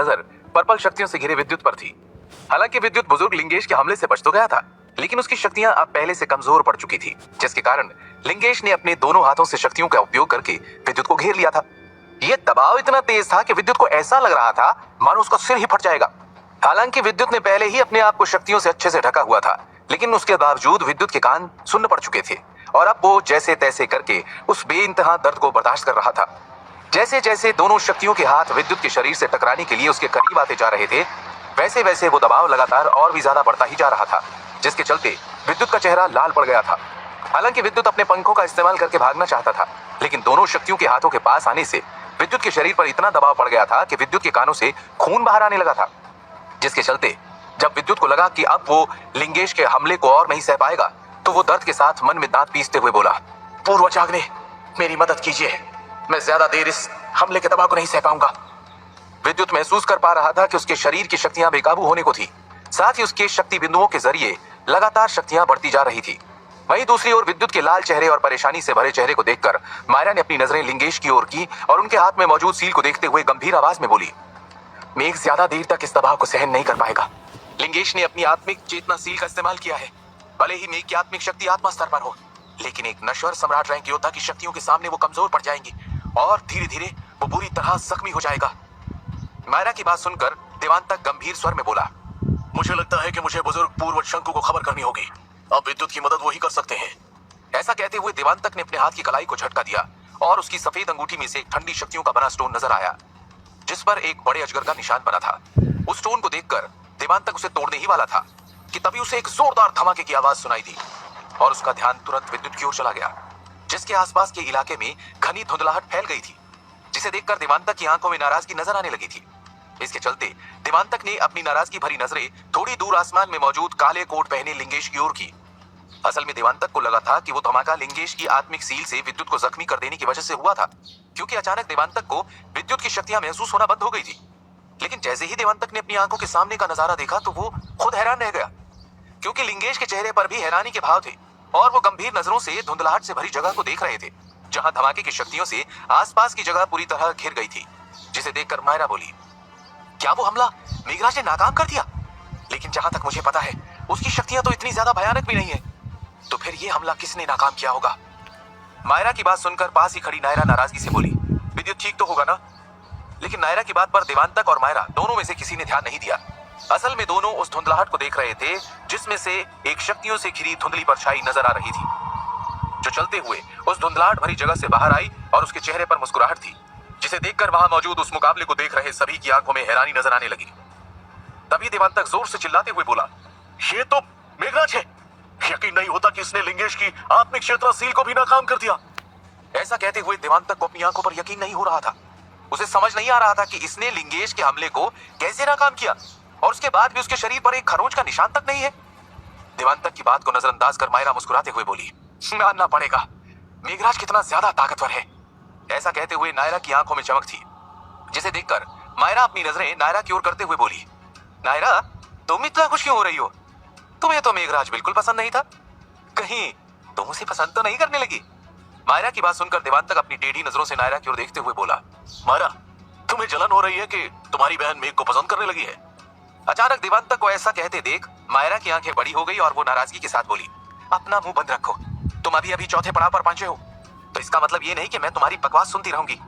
नजर पर्पल शक्तियों से घिरे विद्युत पर थी। हालांकि विद्युत बुजुर्ग लिंगेश के हमले से बच तो गया था, लेकिन उसकी शक्तियां अब पहले से कमजोर पड़ चुकी थी, जिसके कारण लिंगेश ने अपने दोनों हाथों से शक्तियों का उपयोग करके विद्युत को घेर लिया था। यह दबाव इतना तेज था कि विद्युत को ऐसा लग रहा था मानो उसका सिर ही फट जाएगा। हालांकि विद्युत ने पहले ही अपने आप को शक्तियों से अच्छे से ढका हुआ था, लेकिन उसके बावजूद विद्युत के कान सुन्न पड़ चुके थे और अब वो जैसे तैसे करके उस बेइंतहा दर्द को बर्दाश्त कर रहा था। जैसे जैसे दोनों शक्तियों के हाथ विद्युत के शरीर से टकराने के लिए उसके करीब आते जा रहे थे, वैसे वैसे वो दबाव लगातार और भी ज्यादा बढ़ता ही जा रहा था, जिसके चलते विद्युत का चेहरा लाल पड़ गया था। हालांकि विद्युत अपने पंखों का इस्तेमाल करके भागना चाहता था, लेकिन दोनों शक्तियों के हाथों के पास आने से विद्युत के शरीर पर इतना दबाव पड़ गया था कि विद्युत के कानों से खून बाहर आने लगा था, जिसके चलते जब विद्युत को लगा कि अब वो लिंगेश के हमले को और नहीं सह पाएगा, तो वो दर्द के साथ मन में दांत पीसते हुए बोला, पूर्वजाग्नि, मेरी मदद कीजिए, मैं ज्यादा देर इस हमले के दबाव को नहीं सह पाऊंगा। विद्युत महसूस कर पा रहा था कि उसके शरीर की शक्तियां बेकाबू होने को थी, साथ ही उसके शक्ति बिंदुओं के जरिए लगातार शक्तियां बढ़ती जा रही थी। वहीं दूसरी ओर विद्युत के लाल चेहरे और परेशानी से भरे चेहरे को देखकर मायरा ने अपनी नजरें लिंगेश की ओर की और उनके हाथ में मौजूद सील को देखते हुए गंभीर आवाज में बोली, मेघ ज्यादा देर तक इस दबाव को सहन नहीं कर पाएगा। लिंगेश ने अपनी आत्मिक चेतना सील का इस्तेमाल किया है। भले ही मेघ की आत्मिक शक्ति आत्मा स्तर पर हो, लेकिन एक नश्वर सम्राट रैंक योद्धा की शक्तियों के सामने वो कमजोर पड़ जाएंगी और धीरे धीरे वो बुरी तरह जख्मी हो जाएगा। मायरा की बात सुनकर देवांतक गंभीर स्वर में बोला, मुझे लगता है कि मुझे बुजुर्ग पूर्वज शंकु को खबर करनी होगी। अब विद्युत की मदद वही कर सकते हैं। ऐसा कहते हुए देवांतक ने अपने हाथ की कलाई को झटका दिया और उसकी सफेद अंगूठी में से एक ठंडी शक्तियों का बना स्टोन नजर आया, जिस पर एक बड़े अजगर का निशान बना था। उस स्टोन को देखकर देवांतक उसे तोड़ने ही वाला था कि तभी उसे एक जोरदार धमाके की आवाज सुनाई दी और उसका ध्यान तुरंत विद्युत की ओर चला गया, जिसके आसपास के इलाके में घनी धुंधलाहट फैल गई थी, जिसे देखकर देवांतक की आंखों में नाराजगी नजर आने लगी थी। इसके चलते देवांतक ने अपनी नाराजगी भरी नजरें थोड़ी दूर आसमान में मौजूद काले कोट पहने लिंगेश की ओर की। असल में देवांतक को लगा था कि वो धमाका लिंगेश की आत्मिक सील से विद्युत को जख्मी कर देने की वजह से हुआ था, क्योंकि अचानक देवांतक को विद्युत की शक्तियां महसूस होना बंद हो गई थी। लेकिन जैसे ही देवांतक ने अपनी आंखों के सामने का नजारा देखा तो वो खुद हैरान रह गया, क्योंकि लिंगेश के चेहरे पर भी हैरानी के भाव थे और वो गंभीर नजरों से धुंधलाहट से भरी जगह को देख रहे थे, जहां धमाके की शक्तियों से आसपास की जगह पूरी तरह घिर गई थी। जिसे देखकर मायरा बोली, क्या वो हमला मेघराज ने नाकाम कर दिया? लेकिन जहां तक मुझे पता है उसकी शक्तियां तो इतनी ज्यादा भयानक भी नहीं है, तो फिर ये हमला किसने नाकाम किया होगा? मायरा की बात सुनकर पास ही खड़ी नायरा नाराजगी से बोली, विद्युत ठीक तो होगा ना? लेकिन नायरा की बात पर देवांतक और मायरा दोनों में से किसी ने ध्यान नहीं दिया। असल में दोनों उस धुंधलाहट को देख रहे थे, जिसमें से एक शक्तियों से घिरी धुंधली परछाई नजर आ रही थी, जो चलते हुए उस धुंधलाहट भरी जगह से बाहर आई और उसके चेहरे पर मुस्कुराहट थी, जिसे देखकर वहां मौजूद उस मुकाबले को देख रहे सभी की आंखों में हैरानी नजर आने लगी। तभी देवांतक जोर से चिल्लाते हुए बोला, ये तो मेघराज है। यकीन नहीं होता कि इसने लिंगेश की आत्मिक चेतना सील को भी नाकाम कर दिया। ऐसा कहते हुए देवांतक को अपनी आंखों पर यकीन नहीं हो रहा था। उसे समझ नहीं आ रहा था कि इसने लिंगेश के हमले को कैसे नाकाम किया और उसके बाद भी उसके शरीर पर एक खरोंच का निशान तक नहीं है। देवांतक की बात को नजरअंदाज कर मायरा मुस्कुराते हुए बोली, मानना पड़ेगा, मेघराज कितना ज्यादा ताकतवर है। ऐसा कहते हुए नायरा की आंखों में चमक थी, जिसे देखकर मायरा अपनी नजरें नायरा की ओर करते हुए बोली, नायरा, तुम इतना खुश क्यों हो रही हो? तुम्हें तो मेघराज बिल्कुल पसंद नहीं था, कहीं तुम उसे पसंद तो नहीं करने लगी? मायरा की बात सुनकर देवांतक अपनी टेढ़ी नजरों से नायरा की ओर देखते हुए बोला, मायरा, तुम्हें जलन हो रही है कि तुम्हारी बहन मेघ को पसंद करने लगी है? अचानक देवांतक को ऐसा कहते देख मायरा की आंखें बड़ी हो गई और वो नाराजगी के साथ बोली, अपना मुंह बंद रखो, तुम अभी अभी चौथे पड़ाव पर पहुंचे हो, तो इसका मतलब ये नहीं कि मैं तुम्हारी बकवास सुनती रहूंगी।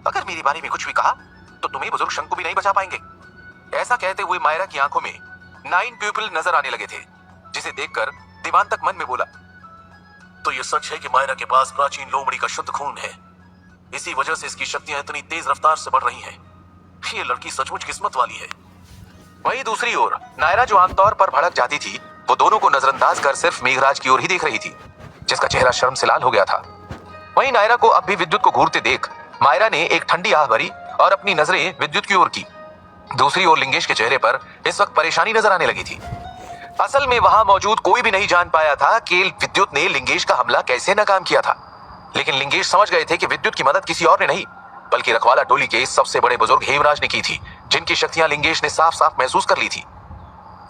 अगर मेरे बारे में कुछ भी कहा तो तुम्हें बुजुर्ग शंकु भी नहीं बचा पाएंगे। ऐसा कहते हुए मायरा की आंखों में 9 प्यूपिल नजर आने लगे थे, जिसे देखकर देवांतक मन में बोला, तो ये सच है कि मायरा के पास प्राचीन लोमड़ी का शुद्ध खून है, इसी वजह से इसकी शक्तियां इतनी तेज रफ्तार से बढ़ रही हैं। ये लड़की सचमुच किस्मत वाली है। वहीं दूसरी ओर नायरा, जो आमतौर पर भड़क जाती थी, वो दोनों को नजरअंदाज कर सिर्फ मेघराज की ओर ही देख रही थी, जिसका चेहरा शर्म से लाल हो गया था। वहीं नायरा को अब भी विद्युत को घूरते देख मायरा ने एक ठंडी आह भरी और अपनी नजरें विद्युत की ओर की। दूसरी ओर लिंगेश के चेहरे पर इस वक्त परेशानी नजर आने लगी थी। असल में वहां मौजूद कोई भी नहीं जान पाया था कि विद्युत ने लिंगेश का हमला कैसे नाकाम किया था, लेकिन लिंगेश समझ गए थे कि विद्युत की मदद किसी और ने नहीं, बल्कि रखवाला टोली के सबसे बड़े बुजुर्ग हेमराज ने की थी, जिनकी शक्तियां लिंगेश ने साफ साफ महसूस कर ली थी,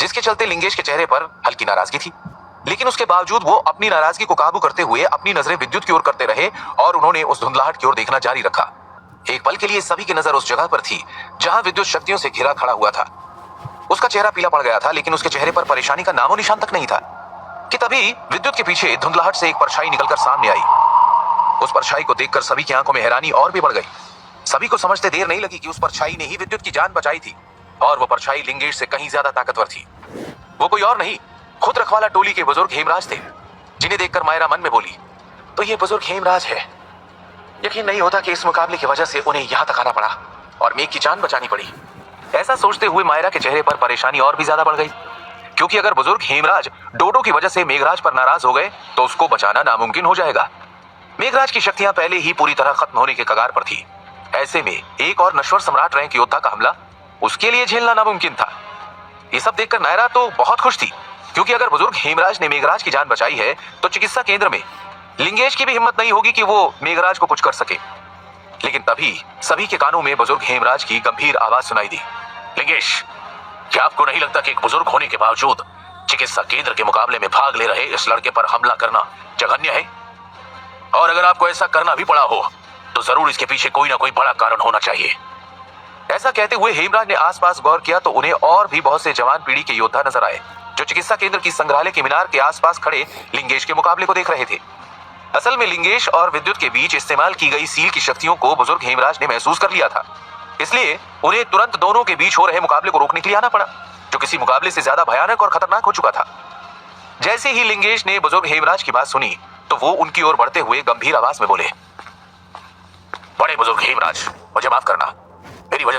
जिसके चलते लिंगेश के चेहरे पर हल्की नाराजगी थी। लेकिन उसके बावजूद वो अपनी नाराजगी को काबू करते हुए अपनी नजरें विद्युत की ओर करते रहे और उन्होंने उस धुंधलाहट की ओर देखना जारी रखा। एक पल के लिए सभी की नजर उस जगह पर थी जहां विद्युत शक्तियों से घिरा खड़ा हुआ था। उसका चेहरा पीला पड़ गया था, लेकिन उसके चेहरे पर परेशानी का नामो निशान तक नहीं था कि तभी विद्युत के पीछे धुंधलाहट से एक परछाई निकलकर सामने आई। उस परछाई को देखकर सभी की आंखों में हैरानी और भी बढ़ गई। सभी को समझते देर नहीं लगी कि उस परछाई ने ही विद्युत की जान बचाई थी, और वो परछाई लिंगेश से कहीं ज्यादा ताकतवर थी। वो कोई और नहीं, खुद रखवाला टोली के बुजुर्ग हेमराज थे, जिन्हें देखकर मायरा मन में बोली, तो ये बुजुर्ग हेमराज है। यकीन नहीं होता कि इस मुकाबले की वजह से उन्हें यहां तक आना पड़ा और मेघ की जान बचानी पड़ी। ऐसा सोचते हुए मायरा के चेहरे पर परेशानी और भी ज्यादा बढ़ गई, क्योंकि अगर बुजुर्ग हेमराज डोडो की वजह से मेघराज पर नाराज हो गए तो उसको बचाना नामुमकिन हो जाएगा। मेघराज की शक्तियां पहले ही पूरी तरह खत्म होने के कगार पर थी। ऐसे में एक और नश्वर सम्राट रैंक योद्धा का हमला उसके लिए झेलना नामुमकिन था। ये सब देखकर नायरा तो बहुत खुश थी, क्योंकि अगर बुजुर्ग हेमराज ने मेघराज की जान बचाई है तो चिकित्सा केंद्र में लिंगेश की भी हिम्मत नहीं होगी कि वो मेघराज को कुछ कर सके। लेकिन तभी सभी के कानों में बुजुर्ग हेमराज की गंभीर आवाज सुनाई दी, लिंगेश, क्या आपको नहीं लगता कि एक बुजुर्ग होने के बावजूद चिकित्सा केंद्र के मुकाबले में भाग ले रहे इस लड़के पर हमला करना जघन्य है? और अगर आपको ऐसा करना भी पड़ा हो तो जरूर इसके पीछे कोई ना कोई बड़ा कारण होना चाहिए। ऐसा कहते हुए हेमराज ने आसपास गौर किया तो उन्हें और भी बहुत से जवान पीढ़ी के योद्धा नजर आए, जो चिकित्सा केंद्र की संग्रहालय के मीनार के आसपास खड़े लिंगेश के मुकाबले को देख रहे थे। असल में लिंगेश और विद्युत के बीच इस्तेमाल की गई सील की शक्तियों को बुजुर्ग हेमराज ने महसूस कर लिया था, इसलिए उन्हें तुरंत दोनों के बीच हो रहे मुकाबले को रोकने के लिए आना पड़ा, जो किसी मुकाबले से ज्यादा भयानक और खतरनाक हो चुका था। जैसे ही लिंगेश ने बुजुर्ग हेमराज की बात सुनी तो वो उनकी ओर बढ़ते हुए गंभीर आवाज में बोले, बड़े बुजुर्ग हेमराज, मुझे माफ करना, मेरी वजह